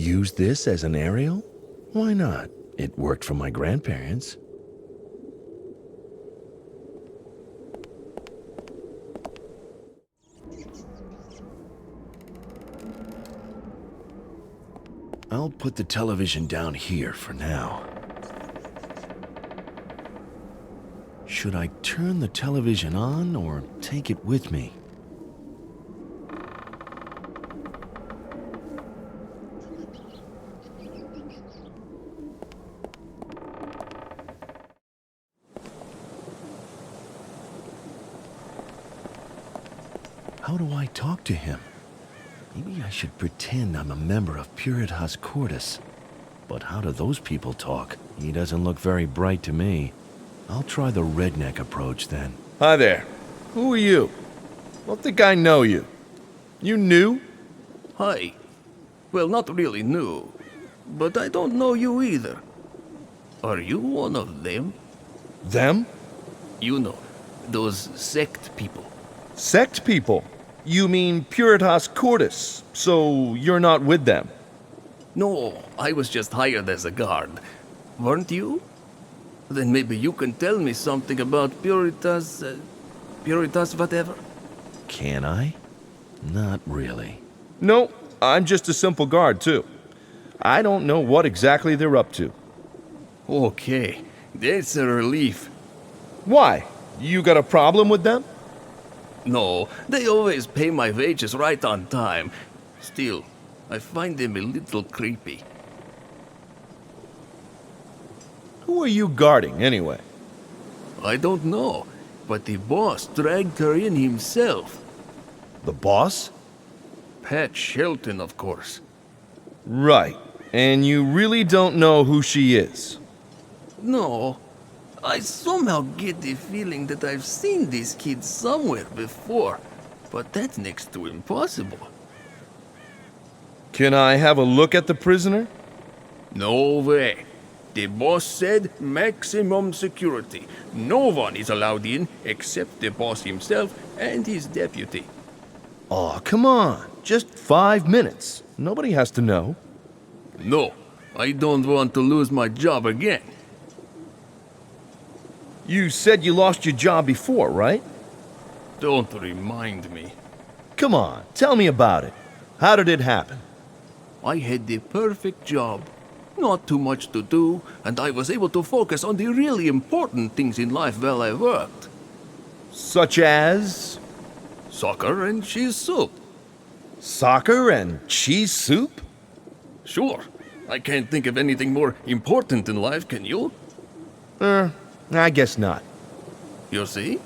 use this as an aerial? Why not? It worked for my grandparents. I'll put the television down here for now. Should I turn the television on or take it with me? How do I talk to him? Maybe I should pretend I'm a member of Puritas Cordis. But how do those people talk? He doesn't look very bright to me. I'll try the redneck approach then. Hi there. Who are you? Don't think I know you. You new? Hi. Well, not really new, but I don't know you either. Are you one of them? Them? You know, those sect people. Sect people? You mean Puritas Cordis, so you're not with them? No, I was just hired as a guard. Weren't you? Then maybe you can tell me something about Puritas whatever? Can I? Not really. No, I'm just a simple guard, too. I don't know what exactly they're up to. Okay, that's a relief. Why? You got a problem with them? No, they always pay my wages right on time. Still, I find them a little creepy. Who are you guarding, anyway? I don't know, but the boss dragged her in himself. The boss? Pat Shelton, of course. Right. And you really don't know who she is? No, I somehow get the feeling that I've seen this kid somewhere before, but that's next to impossible. Can I have a look at the prisoner? No way. The boss said maximum security. No one is allowed in except the boss himself and his deputy. Aw, come on. Just 5 minutes. Nobody has to know. No, I don't want to lose my job again. You said you lost your job before, right? Don't remind me. Come on, tell me about it. How did it happen? I had the perfect job. Not too much to do, and I was able to focus on the really important things in life while I worked. Such as? Soccer and cheese soup. Soccer and cheese soup? Sure. I can't think of anything more important in life, can you? I guess not. You see?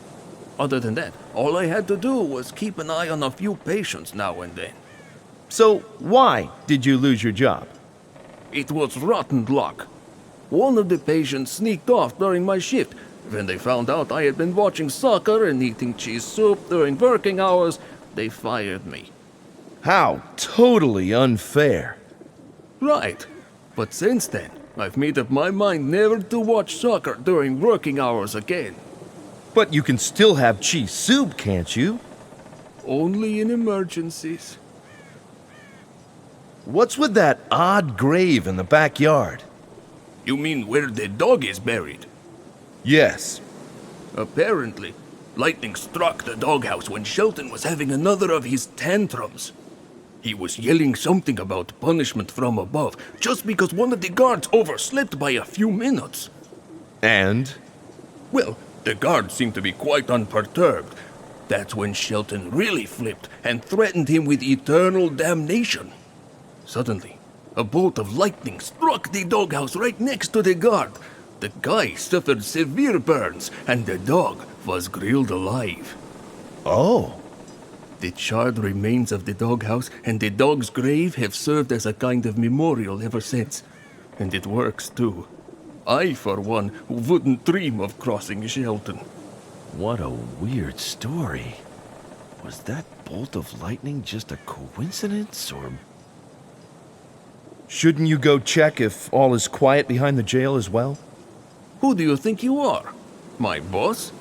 Other than that, all I had to do was keep an eye on a few patients now and then. So, why did you lose your job? It was rotten luck. One of the patients sneaked off during my shift. When they found out I had been watching soccer and eating cheese soup during working hours, they fired me. How totally unfair. Right. But since then, I've made up my mind never to watch soccer during working hours again. But you can still have cheese soup, can't you? Only in emergencies. What's with that odd grave in the backyard? You mean where the dog is buried? Yes. Apparently, lightning struck the doghouse when Shelton was having another of his tantrums. He was yelling something about punishment from above just because one of the guards overslept by a few minutes. And? Well, the guard seemed to be quite unperturbed. That's when Shelton really flipped and threatened him with eternal damnation. Suddenly, a bolt of lightning struck the doghouse right next to the guard. The guy suffered severe burns, and the dog was grilled alive. Oh. The charred remains of the doghouse and the dog's grave have served as a kind of memorial ever since. And it works, too. I, for one, wouldn't dream of crossing Shelton. What a weird story. Was that bolt of lightning just a coincidence, or... Shouldn't you go check if all is quiet behind the jail as well? Who do you think you are? My boss?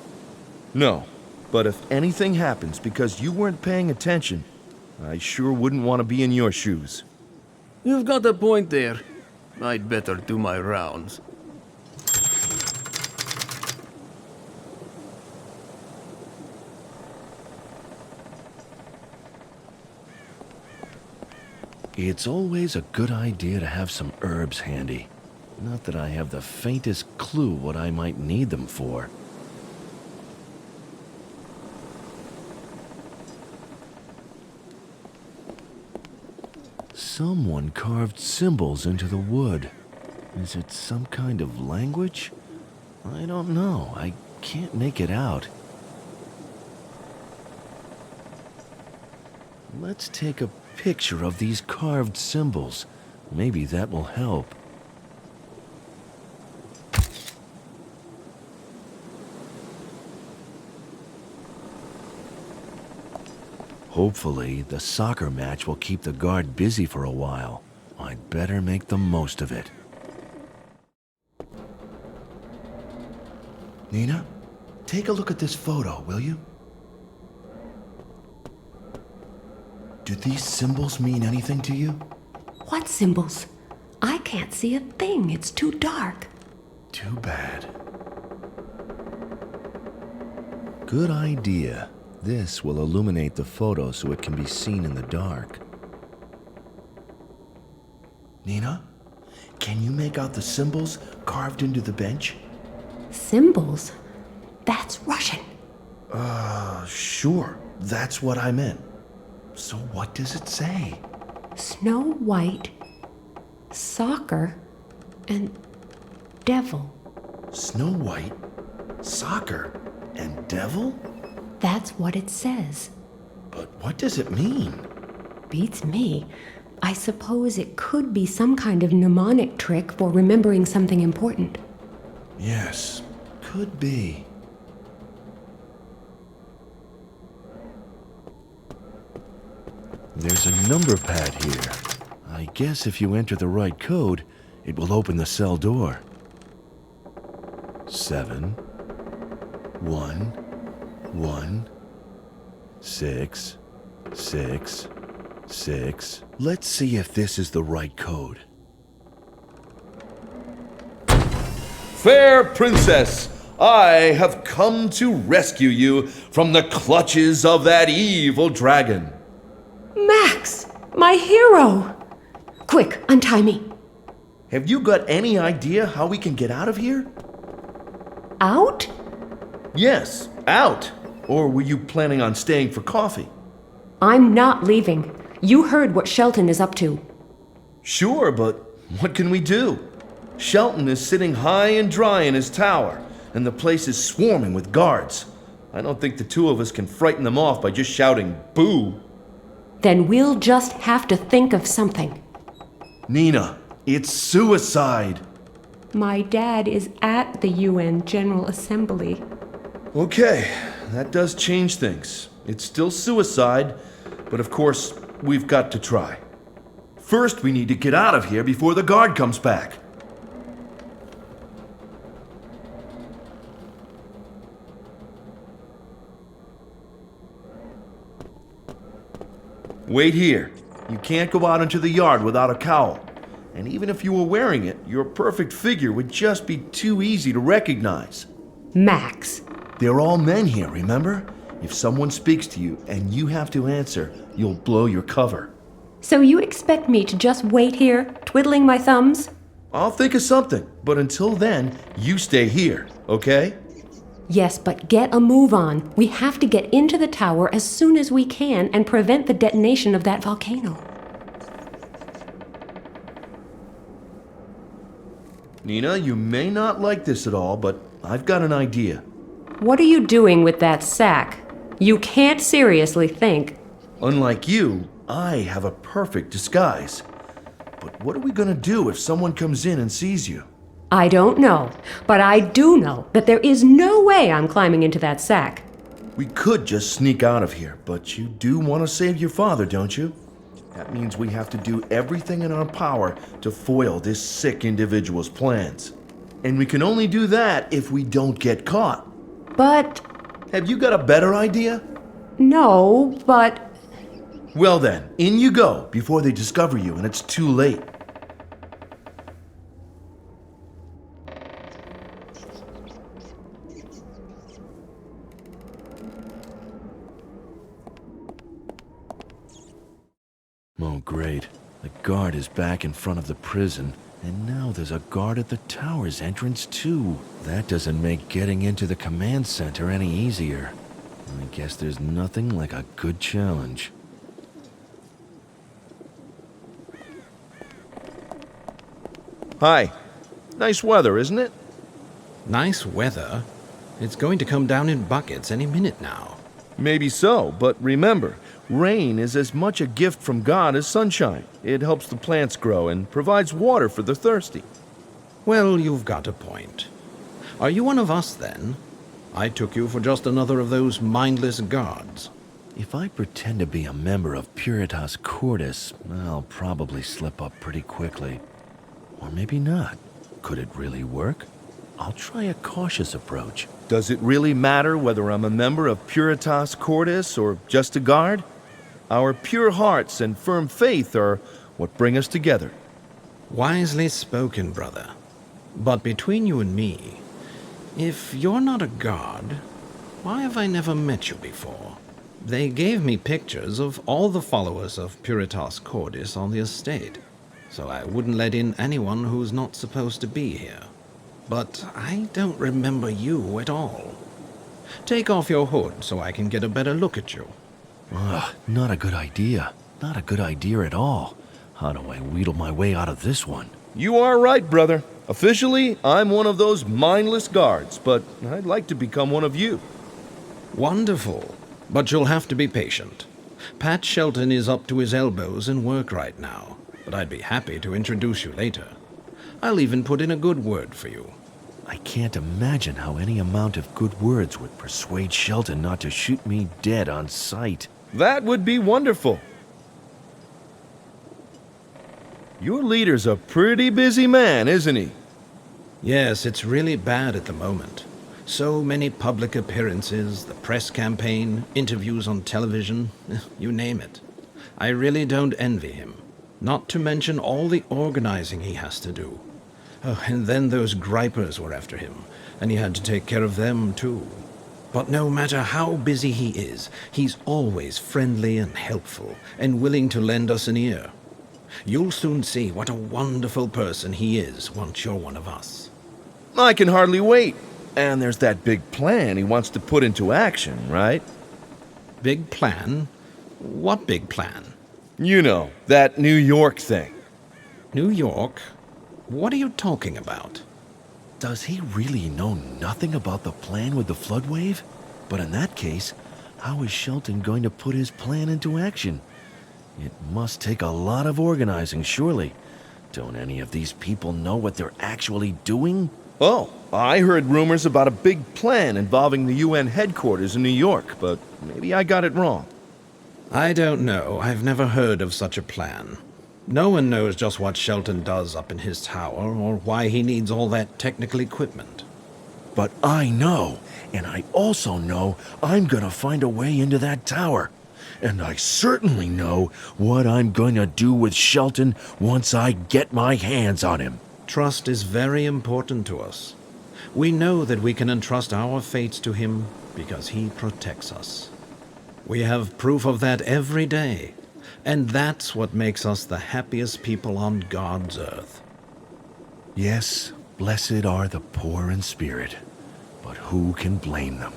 No. But if anything happens because you weren't paying attention, I sure wouldn't want to be in your shoes. You've got a point there. I'd better do my rounds. It's always a good idea to have some herbs handy. Not that I have the faintest clue what I might need them for. Someone carved symbols into the wood. Is it some kind of language? I don't know. I can't make it out. Let's take a picture of these carved symbols. Maybe that will help. Hopefully, the soccer match will keep the guard busy for a while. I'd better make the most of it. Nina, take a look at this photo, will you? Do these symbols mean anything to you? What symbols? I can't see a thing. It's too dark. Too bad. Good idea. This will illuminate the photo so it can be seen in the dark. Nina, can you make out the symbols carved into the bench? Symbols? That's Russian. Sure. That's what I meant. So what does it say? Snow White, soccer, and devil. Snow White, soccer, and devil? That's what it says. But what does it mean? Beats me. I suppose it could be some kind of mnemonic trick for remembering something important. Yes, could be. There's a number pad here. I guess if you enter the right code, it will open the cell door. 7 1 1 6 6 6. Let's see if this is the right code. Fair princess, I have come to rescue you from the clutches of that evil dragon. Max! My hero! Quick, untie me. Have you got any idea how we can get out of here? Out? Yes, out. Or were you planning on staying for coffee? I'm not leaving. You heard what Shelton is up to. Sure, but what can we do? Shelton is sitting high and dry in his tower, and the place is swarming with guards. I don't think the two of us can frighten them off by just shouting, "Boo!" Then we'll just have to think of something. Nina, it's suicide. My dad is at the UN General Assembly. Okay, that does change things. It's still suicide, but of course, we've got to try. First, we need to get out of here before the guard comes back. Wait here. You can't go out into the yard without a cowl. And even if you were wearing it, your perfect figure would just be too easy to recognize. Max. They're all men here, remember? If someone speaks to you and you have to answer, you'll blow your cover. So you expect me to just wait here, twiddling my thumbs? I'll think of something, but until then, you stay here, okay? Yes, but get a move on. We have to get into the tower as soon as we can and prevent the detonation of that volcano. Nina, you may not like this at all, but I've got an idea. What are you doing with that sack? You can't seriously think. Unlike you, I have a perfect disguise. But what are we gonna do if someone comes in and sees you? I don't know, but I do know that there is no way I'm climbing into that sack. We could just sneak out of here, but you do want to save your father, don't you? That means we have to do everything in our power to foil this sick individual's plans. And we can only do that if we don't get caught. But... Have you got a better idea? no, but... Well then, in you go before they discover you and it's too late. Oh, great. The guard is back in front of the prison, and now there's a guard at the tower's entrance, too. That doesn't make getting into the command center any easier. I guess there's nothing like a good challenge. Hi. Nice weather, isn't it? Nice weather? It's going to come down in buckets any minute now. Maybe so, but remember, rain is as much a gift from God as sunshine. It helps the plants grow and provides water for the thirsty. Well, you've got a point. Are you one of us, then? I took you for just another of those mindless guards. If I pretend to be a member of Puritas Cordis, I'll probably slip up pretty quickly. Or maybe not. Could it really work? I'll try a cautious approach. Does it really matter whether I'm a member of Puritas Cordis or just a guard? Our pure hearts and firm faith are what bring us together. Wisely spoken, brother. But between you and me, if you're not a guard, why have I never met you before? They gave me pictures of all the followers of Puritas Cordis on the estate, so I wouldn't let in anyone who's not supposed to be here. But I don't remember you at all. Take off your hood so I can get a better look at you. Ugh, not a good idea. Not a good idea at all. How do I wheedle my way out of this one? You are right, brother. Officially, I'm one of those mindless guards, but I'd like to become one of you. Wonderful. But you'll have to be patient. Pat Shelton is up to his elbows in work right now, but I'd be happy to introduce you later. I'll even put in a good word for you. I can't imagine how any amount of good words would persuade Shelton not to shoot me dead on sight. That would be wonderful. Your leader's a pretty busy man, isn't he? Yes, it's really bad at the moment. So many public appearances, the press campaign, interviews on television, you name it. I really don't envy him. Not to mention all the organizing he has to do. Oh, and then those gripers were after him, and he had to take care of them too. But no matter how busy he is, he's always friendly and helpful, and willing to lend us an ear. You'll soon see what a wonderful person he is once you're one of us. I can hardly wait. And there's that big plan he wants to put into action, right? Big plan? What big plan? You know, that New York thing. New York? What are you talking about? Does he really know nothing about the plan with the flood wave? But in that case, how is Shelton going to put his plan into action? It must take a lot of organizing, surely. Don't any of these people know what they're actually doing? Oh, I heard rumors about a big plan involving the UN headquarters in New York, but maybe I got it wrong. I don't know. I've never heard of such a plan. No one knows just what Shelton does up in his tower or why he needs all that technical equipment. But I know, and I also know I'm gonna find a way into that tower. And I certainly know what I'm going to do with Shelton once I get my hands on him. Trust is very important to us. We know that we can entrust our fates to him because he protects us. We have proof of that every day, and that's what makes us the happiest people on God's earth. Yes, blessed are the poor in spirit, but who can blame them?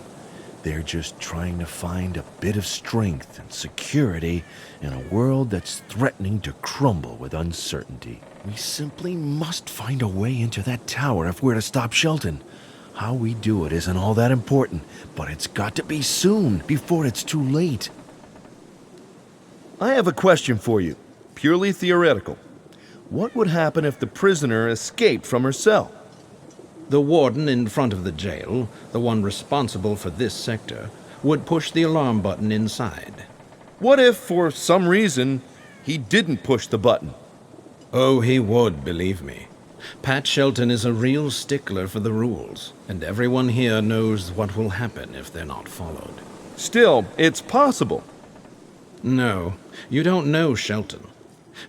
They're just trying to find a bit of strength and security in a world that's threatening to crumble with uncertainty. We simply must find a way into that tower if we're to stop Shelton. How we do it isn't all that important, but it's got to be soon, before it's too late. I have a question for you, purely theoretical. What would happen if the prisoner escaped from her cell? The warden in front of the jail, the one responsible for this sector, would push the alarm button inside. What if, for some reason, he didn't push the button? Oh, he would, believe me. Pat Shelton is a real stickler for the rules, and everyone here knows what will happen if they're not followed. Still, it's possible. No, you don't know Shelton.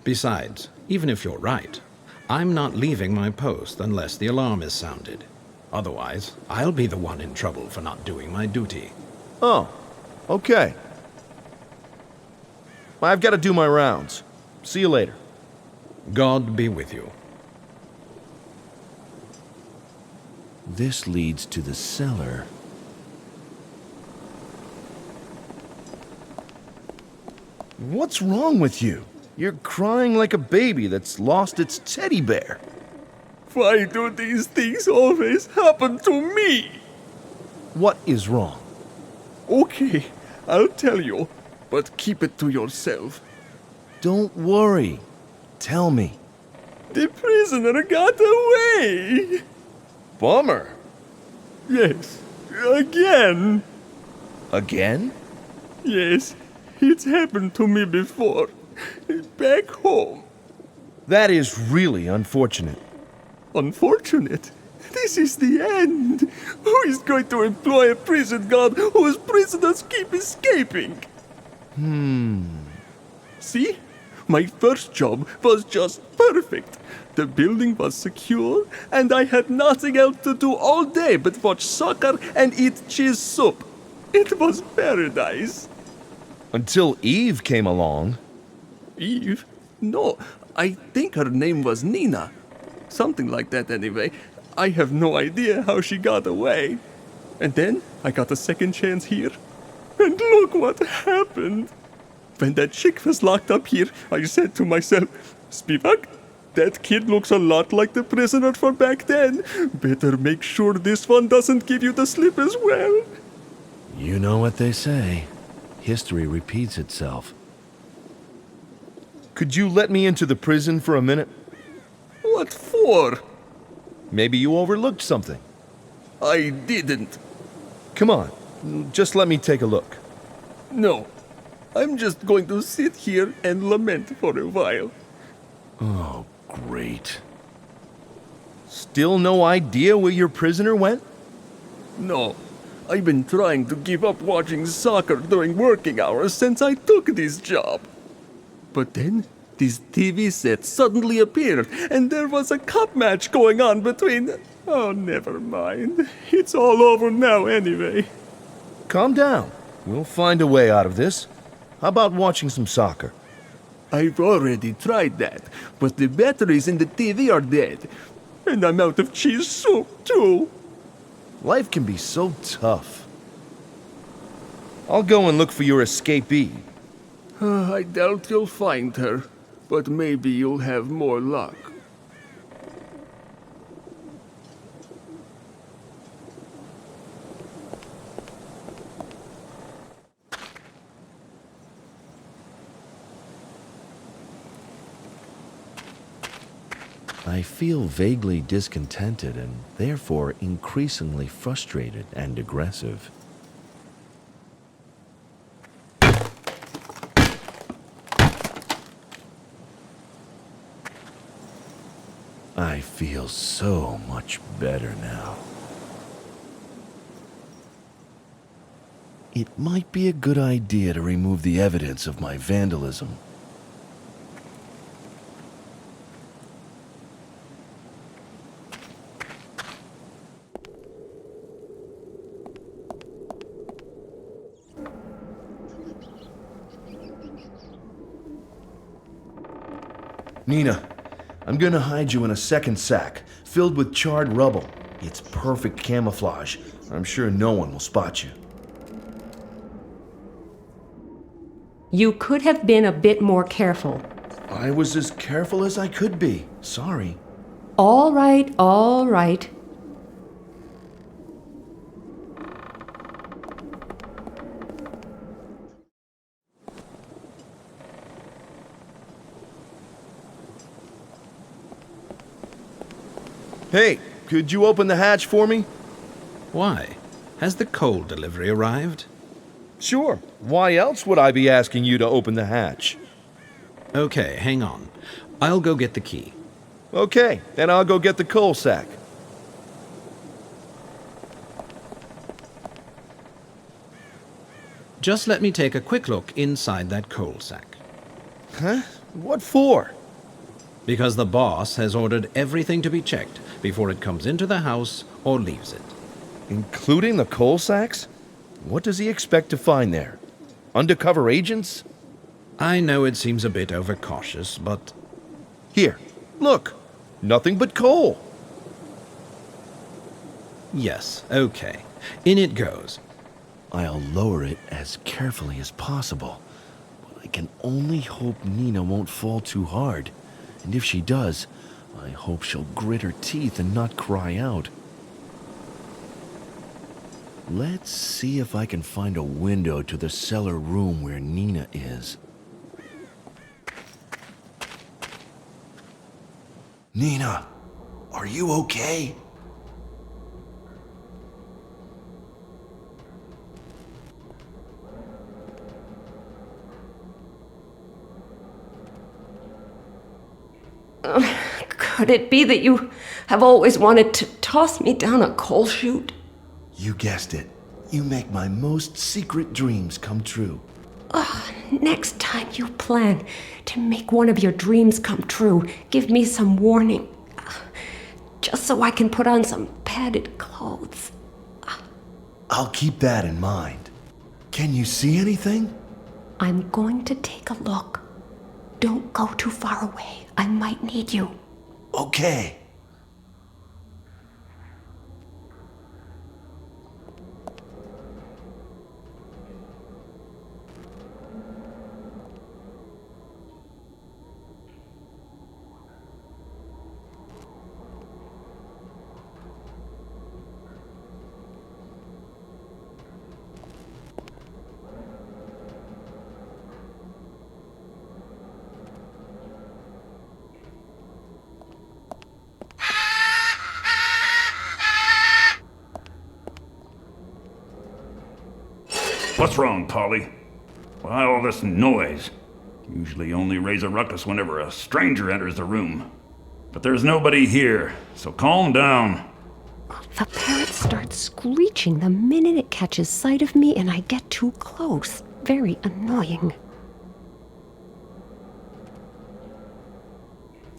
Besides, even if you're right, I'm not leaving my post unless the alarm is sounded. Otherwise, I'll be the one in trouble for not doing my duty. Oh, okay. I've got to do my rounds. See you later. God be with you. This leads to the cellar. What's wrong with you? You're crying like a baby that's lost its teddy bear. Why do these things always happen to me? What is wrong? Okay, I'll tell you, but keep it to yourself. Don't worry. Tell me. The prisoner got away! Bummer. Yes, again. Again? Yes, it's happened to me before. Back home. That is really unfortunate. Unfortunate. This is the end. Who is going to employ a prison guard whose prisoners keep escaping? See? My first job was just perfect. The building was secure, and I had nothing else to do all day but watch soccer and eat cheese soup. It was paradise. Until Eve came along. Eve? No, I think her name was Nina. Something like that anyway. I have no idea how she got away. And then I got a second chance here. And look what happened. When that chick was locked up here, I said to myself, Spivak, that kid looks a lot like the prisoner from back then. Better make sure this one doesn't give you the slip as well. You know what they say. History repeats itself. Could you let me into the prison for a minute? What for? Maybe you overlooked something. I didn't. Come on, just let me take a look. No. I'm just going to sit here and lament for a while. Oh, great. Still no idea where your prisoner went? No. I've been trying to give up watching soccer during working hours since I took this job. But then, this TV set suddenly appeared, and there was a cup match going on between... Oh, never mind. It's all over now anyway. Calm down. We'll find a way out of this. How about watching some soccer? I've already tried that, but the batteries in the TV are dead. And I'm out of cheese soup, too. Life can be so tough. I'll go and look for your escapee. I doubt you'll find her, but maybe you'll have more luck. I feel vaguely discontented and therefore increasingly frustrated and aggressive. I feel so much better now. It might be a good idea to remove the evidence of my vandalism. Nina, I'm gonna hide you in a second sack, filled with charred rubble. It's perfect camouflage. I'm sure no one will spot you. You could have been a bit more careful. I was as careful as I could be. Sorry. All right, all right. Hey, could you open the hatch for me? Why? Has the coal delivery arrived? Sure. Why else would I be asking you to open the hatch? Okay, hang on. I'll go get the key. Okay, then I'll go get the coal sack. Just let me take a quick look inside that coal sack. Huh? What for? Because the boss has ordered everything to be checked before it comes into the house or leaves it. Including the coal sacks? What does he expect to find there? Undercover agents? I know it seems a bit overcautious, but Here, look. Nothing but coal. yes, okay. In it goes. I'll lower it as carefully as possible. But I can only hope Nina won't fall too hard. And if she does, I hope she'll grit her teeth and not cry out. Let's see if I can find a window to the cellar room where Nina is. Nina, are you okay? Could it be that you have always wanted to toss me down a coal chute? You guessed it. You make my most secret dreams come true. Next time you plan to make one of your dreams come true, give me some warning. Just so I can put on some padded clothes. I'll keep that in mind. Can you see anything? I'm going to take a look. Don't go too far away. I might need you. Okay. What's wrong, Polly? Why all this noise? Usually only raise a ruckus whenever a stranger enters the room. But there's nobody here, so calm down. The parrot starts screeching the minute it catches sight of me and I get too close. Very annoying.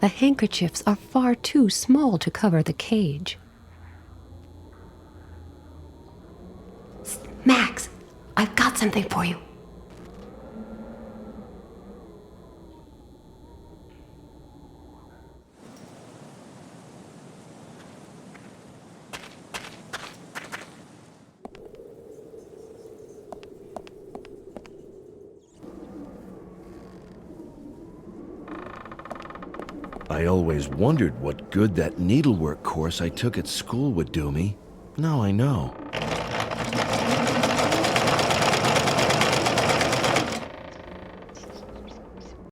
The handkerchiefs are far too small to cover the cage. Max, I've got something for you. I always wondered what good that needlework course I took at school would do me. Now I know.